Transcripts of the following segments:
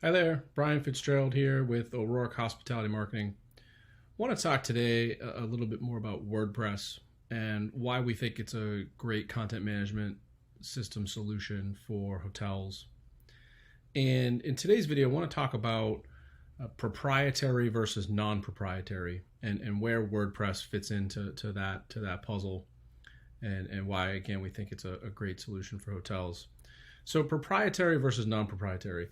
Hi there, Brian Fitzgerald here with O'Rourke Hospitality Marketing. I want to talk today a little bit more about WordPress and why we think it's a great content management system solution for hotels. And in today's video, I want to talk about proprietary versus non-proprietary and where WordPress fits into that puzzle and why, again, we think it's a great solution for hotels. So proprietary versus non-proprietary.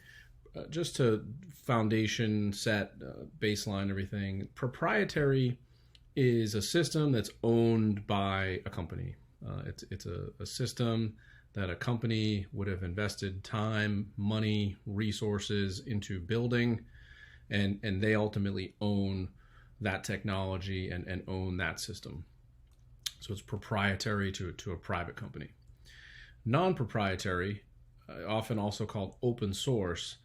Just to foundation set, baseline everything, proprietary is a system that's owned by a company. It's a system that a company would have invested time, money, resources into building, and they ultimately own that technology and own that system. So it's proprietary to a private company. Non-proprietary, often also called open source,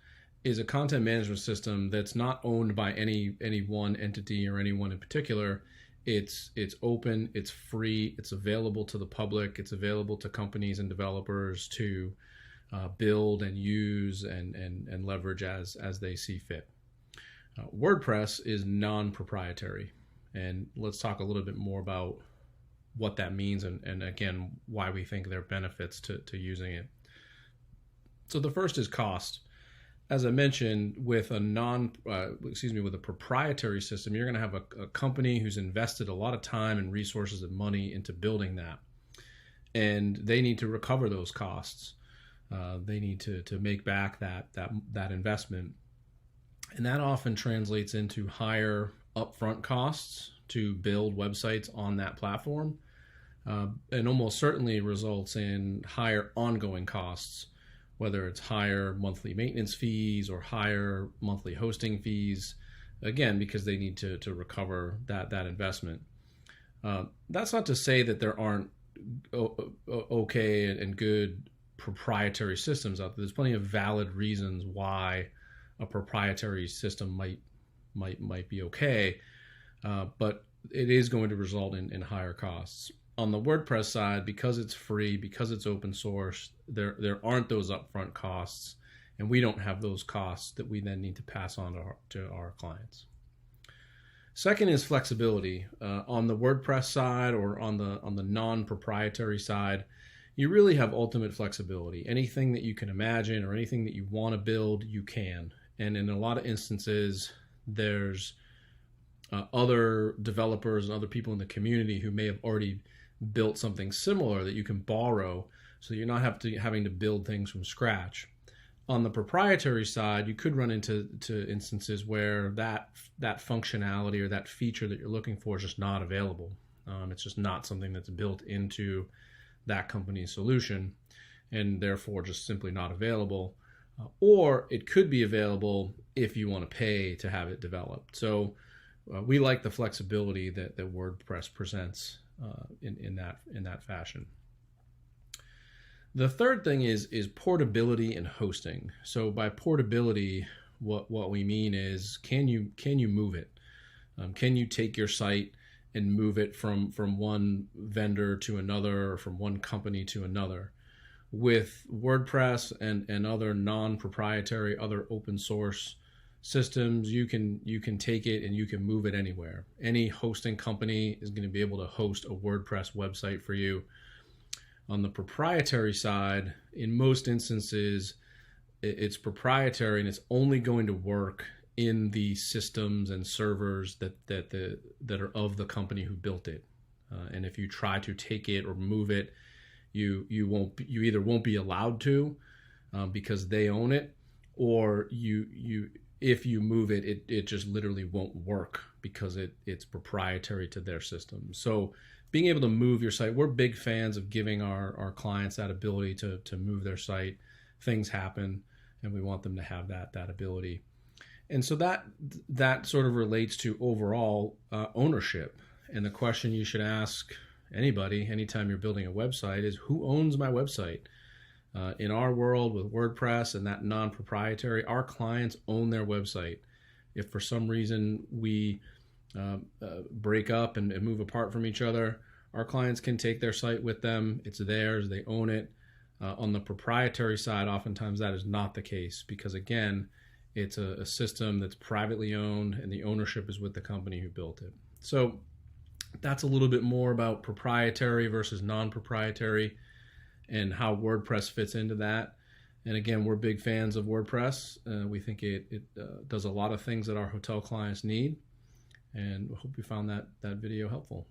is a content management system that's not owned by any one entity or anyone in particular. It's open, it's free, it's available to the public, it's available to companies and developers to build and use and leverage as they see fit. WordPress is non-proprietary, and let's talk a little bit more about what that means and again why we think there are benefits to using it. So the first is cost. As I mentioned, with a proprietary system, you're going to have a company who's invested a lot of time and resources and money into building that, and they need to recover those costs. They need to make back that investment, and that often translates into higher upfront costs to build websites on that platform, and almost certainly results in higher ongoing costs, whether it's higher monthly maintenance fees or higher monthly hosting fees, again, because they need to recover that investment. That's not to say that there aren't okay and good proprietary systems out there. There's plenty of valid reasons why a proprietary system might be okay, but it is going to result in higher costs. On the WordPress side, because it's free, because it's open source, there aren't those upfront costs, and we don't have those costs that we then need to pass on to our clients. Second is flexibility. On the WordPress side or on the non-proprietary side, you really have ultimate flexibility. Anything that you can imagine or anything that you want to build, you can. And in a lot of instances, there's other developers and other people in the community who may have already built something similar that you can borrow, so you're not having to build things from scratch. On the proprietary side, you could run into instances where that functionality or that feature that you're looking for is just not available. It's just not something that's built into that company's solution, and therefore just simply not available. Or it could be available if you want to pay to have it developed. So we like the flexibility that WordPress presents in that fashion. The third thing is portability and hosting. So by portability, what we mean is can you move it? Can you take your site and move it from one vendor to another, or from one company to another? With WordPress and other non-proprietary, other open source systems, you can take it and you can move it anywhere. Any hosting company is going to be able to host a WordPress website for you. On the proprietary side, in most instances, it's proprietary and it's only going to work in the systems and servers that are of the company who built it. And if you try to take it or move it, you either won't be allowed to because they own it, or if you move it, it just literally won't work because it's proprietary to their system. So being able to move your site, we're big fans of giving our clients that ability to move their site. Things happen, and we want them to have that ability. And so that sort of relates to overall ownership. And the question you should ask anybody anytime you're building a website is, who owns my website? In our world with WordPress and that non-proprietary, our clients own their website. If for some reason we break up and move apart from each other, our clients can take their site with them. It's theirs, they own it. On the proprietary side, oftentimes that is not the case because, again, It's a system that's privately owned, and the ownership is with the company who built it. So that's a little bit more about proprietary versus non-proprietary and how WordPress fits into that. And again, we're big fans of WordPress. We think it does a lot of things that our hotel clients need, and we hope you found that video helpful.